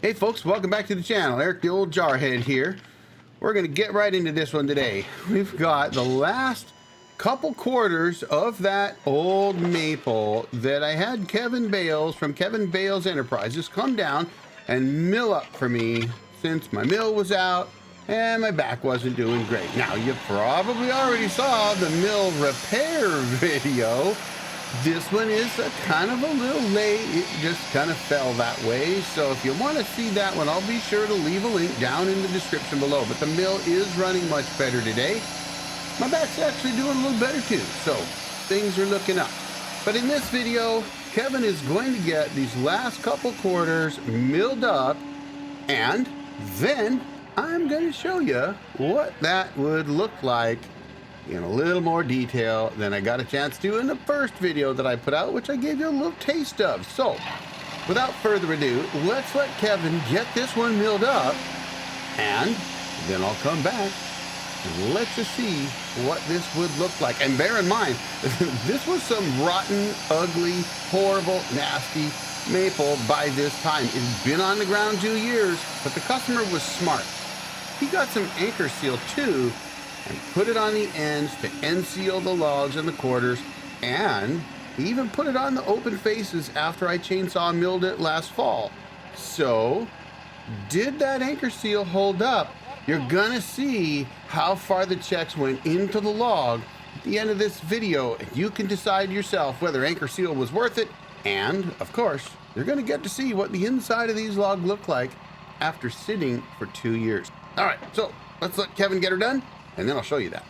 Hey folks, welcome back to the channel. Eric the Old Jarhead here. We're going to get right into this one today. We've got the last couple quarters of that old maple that I had Kevin Bales from Kevin Bales Enterprises come down and mill up for me since my mill was out and my back wasn't doing great. Now, you probably already saw the mill repair video. This one is a kind of a little late. It just kind of fell that way. So if you want to see that one, I'll be sure to leave a link down in the description below. But the mill is running much better today. My back's actually doing a little better too. So things are looking up. But in this video, Kevin is going to get these last couple quarters milled up. And then I'm going to show you what that would look like in a little more detail than I got a chance to in the first video that I put out, which I gave you a little taste of. So, without further ado, let's let Kevin get this one milled up, and then I'll come back and let you see what this would look like. And bear in mind, this was some rotten, ugly, horrible, nasty maple by this time. It had been on the ground 2 years, but the customer was smart. He got some anchor seal too, and put it on the ends to end seal the logs and the quarters, and he even put it on the open faces after I chainsaw milled it last fall. So, did that anchor seal hold up? You're gonna see how far the checks went into the log at the end of this video, and you can decide yourself whether anchor seal was worth it, and, of course, you're gonna get to see what the inside of these logs look like after sitting for 2 years. All right, so let's let Kevin get her done, and then I'll show you that.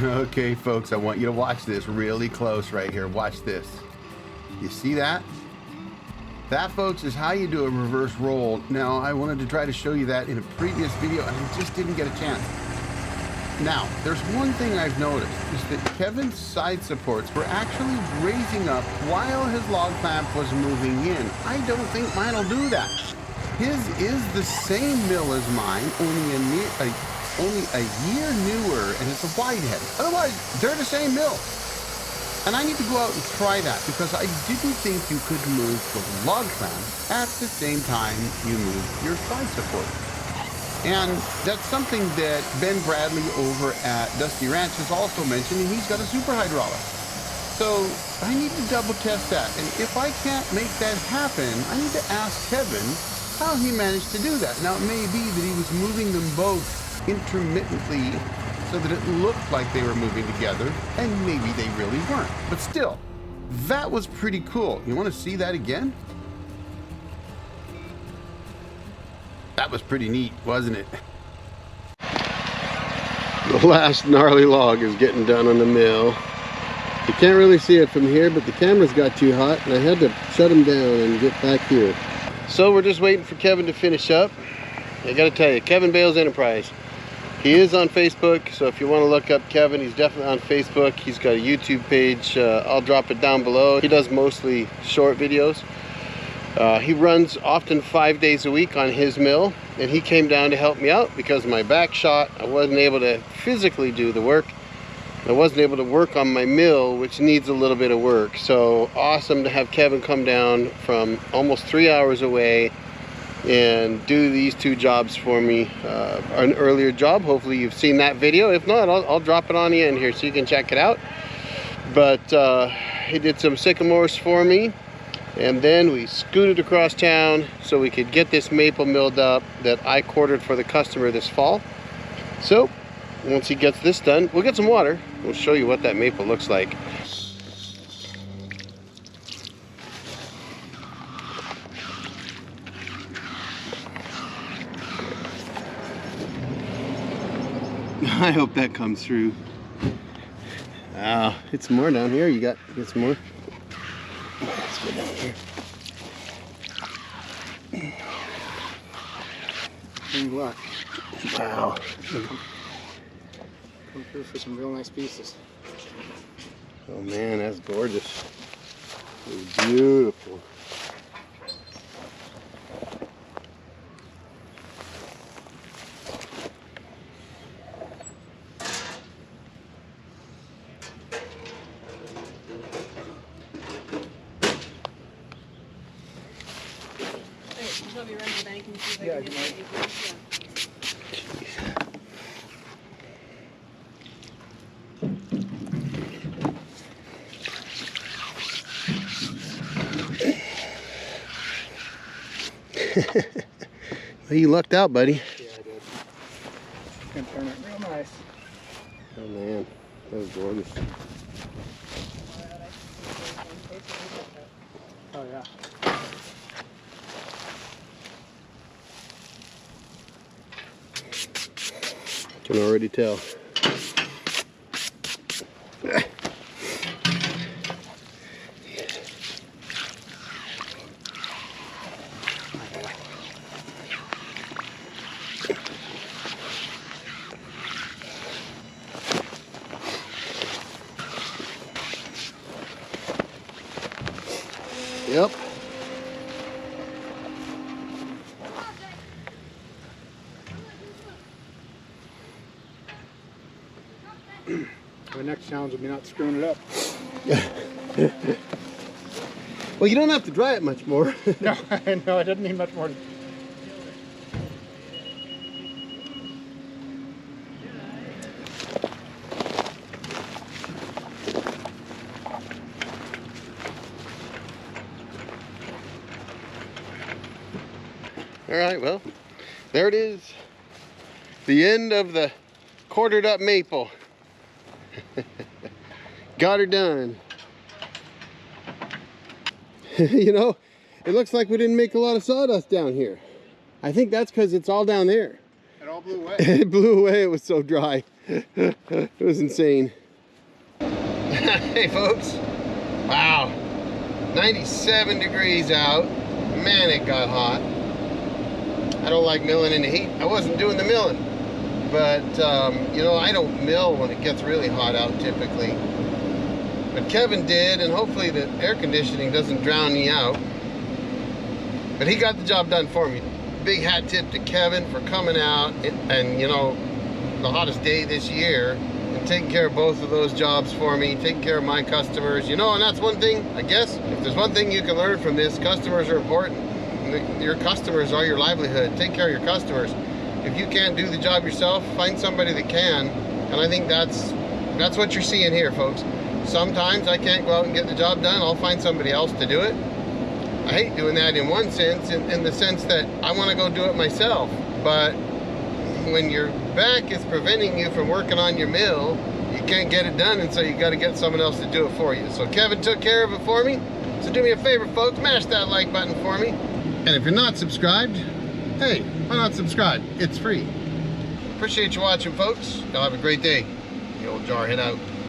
Okay, folks, I want you to watch this really close right here. Watch this. You see that? That, folks, is how you do a reverse roll. Now, I wanted to try to show you that in a previous video, and I just didn't get a chance. Now, there's one thing I've noticed, is that Kevin's side supports were actually raising up while his log clamp was moving in. I don't think mine will do that. His is the same mill as mine, only a year newer, and it's a wide head. Otherwise, they're the same mill. And I need to go out and try that, because I didn't think you could move the log clamp at the same time you move your side support. And that's something that Ben Bradley over at Dusty Ranch has also mentioned, and he's got a super hydraulic. So I need to double test that. And if I can't make that happen, I need to ask Kevin how he managed to do that. Now, it may be that he was moving them both intermittently so that it looked like they were moving together, and maybe they really weren't. But still, that was pretty cool. You want to see that again? That was pretty neat, wasn't it? The last gnarly log is getting done on the mill. You can't really see it from here, but the camera's got too hot, and I had to shut him down and get back here. So we're just waiting for Kevin to finish up. I gotta tell you, Kevin Bales Enterprise. He is on Facebook, so if you want to look up Kevin, he's definitely on Facebook. He's got a YouTube page. I'll drop it down below. He does mostly short videos. He runs often 5 days a week on his mill, and he came down to help me out because my back shot. I wasn't able to physically do the work. I wasn't able to work on my mill, which needs a little bit of work. So awesome to have Kevin come down from almost 3 hours away and do these two jobs for me. An earlier job, hopefully you've seen that video. If not, I'll drop it on the end here so you can check it out. But he did some sycamores for me, and then we scooted across town so we could get this maple milled up that I quartered for the customer this fall. So once he gets this done, we'll get some water. We'll show you what that maple looks like. I hope that comes through. It's more down here. You got some more? Let's go down here. And what? Wow. Come through for some real nice pieces. Oh man, that's gorgeous. It's beautiful. Let me run to the bank and see if I Yeah, can you get might. Well, you lucked out, buddy. Yeah, I did. Gonna turn it real nice. Oh man, that was gorgeous. Oh yeah. Can already tell. Yep. The next challenge will be not screwing it up. Well, you don't have to dry it much more. No, I know. I didn't need much more. All right, well, there it is. The end of the quartered up maple. Got her done. You know, it looks like we didn't make a lot of sawdust down here. I think that's because it's all down there. It all blew away. It blew away, it was so dry. It was insane. Hey folks, wow, 97 degrees out. Man, it got hot. I don't like milling in the heat. I wasn't doing the milling, but you know, I don't mill when it gets really hot out typically. But Kevin did, and hopefully the air conditioning doesn't drown me out. But he got the job done for me. Big hat tip to Kevin for coming out and you know, the hottest day this year, and taking care of both of those jobs for me, taking care of my customers, you know. And that's one thing, I guess, if there's one thing you can learn from this, customers are important. Your customers are your livelihood. Take care of your customers. If you can't do the job yourself, find somebody that can. And I think that's what you're seeing here, folks. Sometimes I can't go out and get the job done. I'll find somebody else to do it. I hate doing that in one sense, in the sense that I want to go do it myself. But when your back is preventing you from working on your mill, you can't get it done, and so you got to get someone else to do it for you. So Kevin took care of it for me. So do me a favor, folks, smash that like button for me. And if you're not subscribed, hey, why not subscribe? It's free. Appreciate you watching, folks. Y'all have a great day. The old Jarhead out.